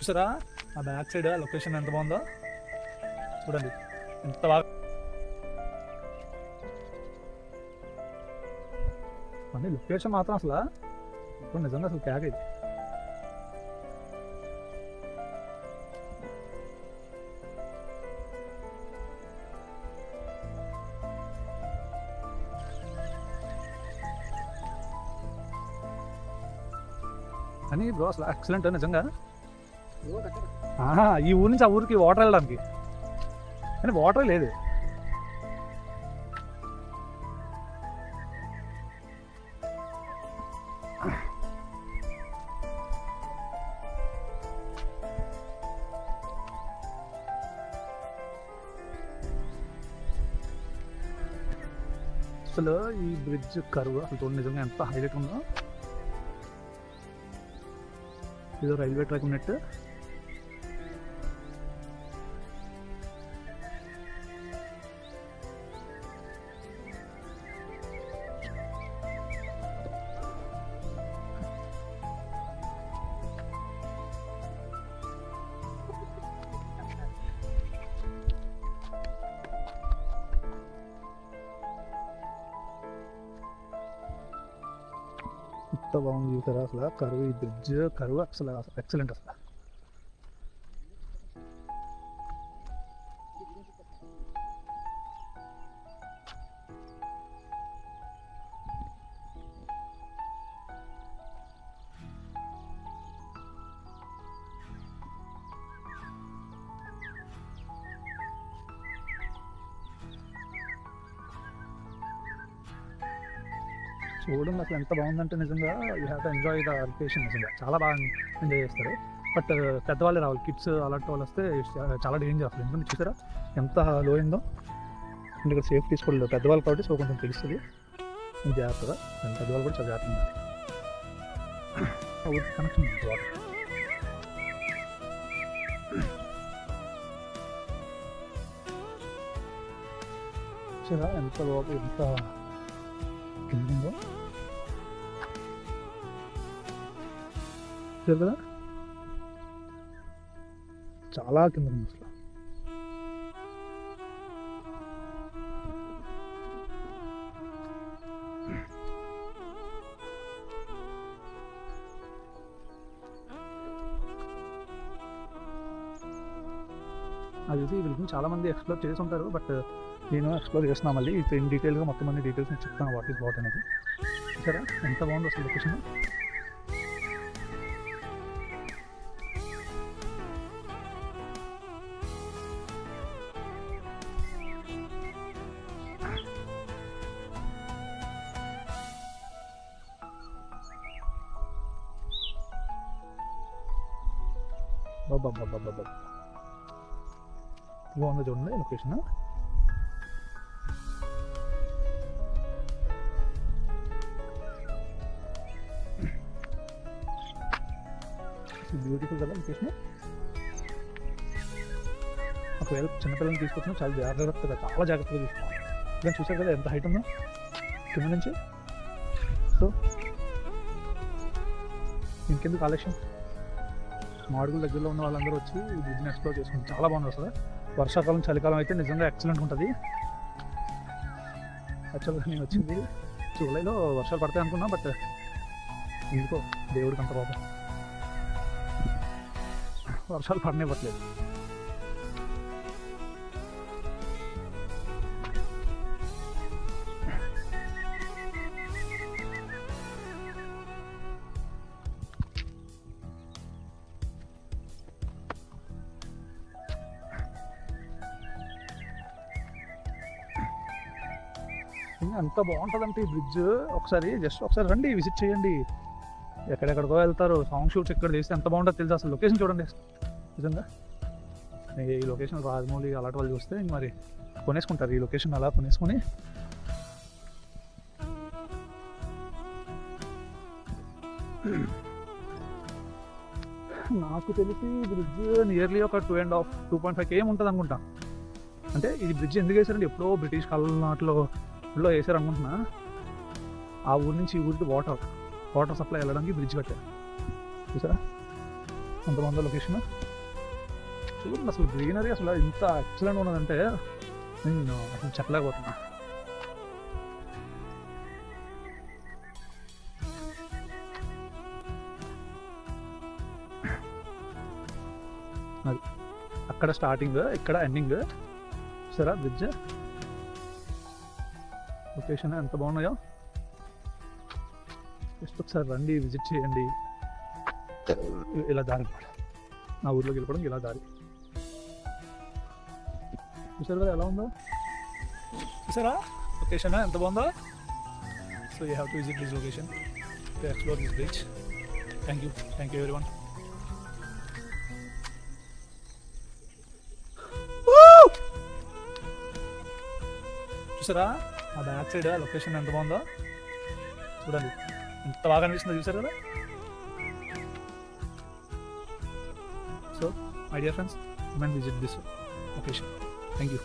చూసారా ఆ back side location ఎంత బాగుందో చూడండి, ఎంత బాగా అంటే లొకేషన్ మాత్రం అసలు నిజంగా అసలు క్యాక్ ఇది. అని బ్రో అసలు ఎక్సలెంట్ నిజంగా. ఈ ఊరి నుంచి ఆ ఊరికి వాటర్ వెళ్ళడానికి కానీ వాటర్ లేదు. అసలు ఈ బ్రిడ్జ్ కరువు అసలు నిజంగా ఎంత హైలైట్ ఉందో. ఇదో రైల్వే ట్రాక్ ఉన్నట్టు. ఎంత బాగుంది చూసారా అసలు కరువు, ఈ బ్రిడ్జ్ కరువు అసలు ఎక్సలెంట్ అసలు. చూడండి అసలు ఎంత బాగుందంటే నిజంగా you have to enjoy the location. నిజంగా చాలా బాగా ఎంజాయ్ చేస్తారు. బట్ పెద్దవాళ్ళే రావాలి, కిడ్స్ అలాంటి వాళ్ళు వస్తే చాలా డేంజర్ అసలు. ఎందుకంటే చూసారా ఎంత లో అయిందో. అంటే ఇక్కడ సేఫ్టీ తీసుకోలేదు పెద్దవాళ్ళు కాబట్టి, సో కొంచెం తెలుస్తుంది జాగ్రత్తగా. పెద్దవాళ్ళు కూడా చాలా జాగ్రత్తగా ఉండాలి. కనెక్షన్ వాటర్ చూసారా ఎంత లోపల ఎంత కిందో కదా, చాలా కింద ఉంది అసలు. అది వీళ్ళకి చాలా మంది ఎక్స్ప్లోర్ చేసి ఉంటారు, బట్ నేను ఎక్స్ప్లోర్ చేస్తున్నా మళ్ళీ ఇన్ డీటెయిల్గా మొత్తం అన్ని డీటెయిల్స్ నేను చెప్తాను వాట్ ఈస్ వాట్ అనేది. సరే ఎంత బాగుంది అసలు లొకేషన్. బాబా బాగుంది చూడండి లొకేషన్. బ్యూటిఫుల్ కదా లొకేషన్. ఒకవేళ చిన్నపిల్లల్ని తీసుకొచ్చినా చాలా జాగ్రత్తగా తీసుకోవాలి. ఇలా చూసారు కదా ఎంత హైట్ ఉందో కింద నుంచి. సో ఇంకెందుకు ఆలస్యం, మాడుగుల దగ్గరలో ఉన్న వాళ్ళందరూ వచ్చి ఈ బ్రిడ్జ్ని ఎక్స్ప్లోర్ చేసుకుంటారు. చాలా బాగుంది అసలు. వర్షాకాలం చలికాలం అయితే నిజంగా ఎక్సలెంట్ ఉంటుంది. యాక్చువల్గా నేను వచ్చింది జూలైలో వర్షాలు పడతాయి అనుకున్నా, బట్ ఎందుకో దేవుడికి అంత బాగా వర్షాలు పడనివ్వట్లేదు. ఎంత బాగుంటుందంటే ఈ బ్రిడ్జ్, ఒకసారి రండి విజిట్ చేయండి. ఎక్కడెక్కడికో వెళ్తారు, సాంగ్ షూట్స్ ఎక్కడ చేస్తే ఎంత బాగుంటుందో తెలుసు. అసలు లొకేషన్ చూడండి నిజంగా. ఈ లొకేషన్ రాజమౌళి అలాంటి వాళ్ళు చూస్తే మరి కొనేసుకుంటారు ఈ లొకేషన్. అలా కొనేసుకొని నాకు తెలిసి బ్రిడ్జ్ నియర్లీ ఒక 2.5 km ఉంటుంది అనుకుంటా. అంటే ఇది బ్రిడ్జ్ ఎందుకు వేసారంటే ఎప్పుడో బ్రిటిష్ కాలం నాటిలో వేసారు అనుకుంటున్నా. ఆ ఊరి నుంచి ఈ ఊరికి వాటర్ సప్లై వెళ్ళడానికి బ్రిడ్జ్ కట్టారు చూసారా. ఎంత బాగుందో లొకేషన్ చూడండి. అసలు గ్రీనరీ అసలు ఇంత ఎక్సలెంట్ ఉన్నదంటే నేను అసలు చెప్పలేకపోతున్నా. అది అక్కడ స్టార్టింగ్, ఇక్కడ ఎండింగ్. సరే బ్రిడ్జ్ లొకేషన్ ఎంత బాగున్నాయో జస్ట్ ఒకసారి రండి, విజిట్ చేయండి. ఇలా దారి నా ఊర్లోకి వెళ్ళిపోవడం ఇలా దారి. చూసారు కదా ఎలా ఉందో, చూసారా లొకేషన్ ఎంత బాగుందో. So you have to visit this location to explore this beach. Thank you everyone. చూసారా ఆ బ్యాక్ సైడ్ లొకేషన్ ఎంత బాగుందో చూడండి, ఎంత బాగా అనిపిస్తుందో చూసారు కదా. So my dear friends, come and visit this location. Thank you.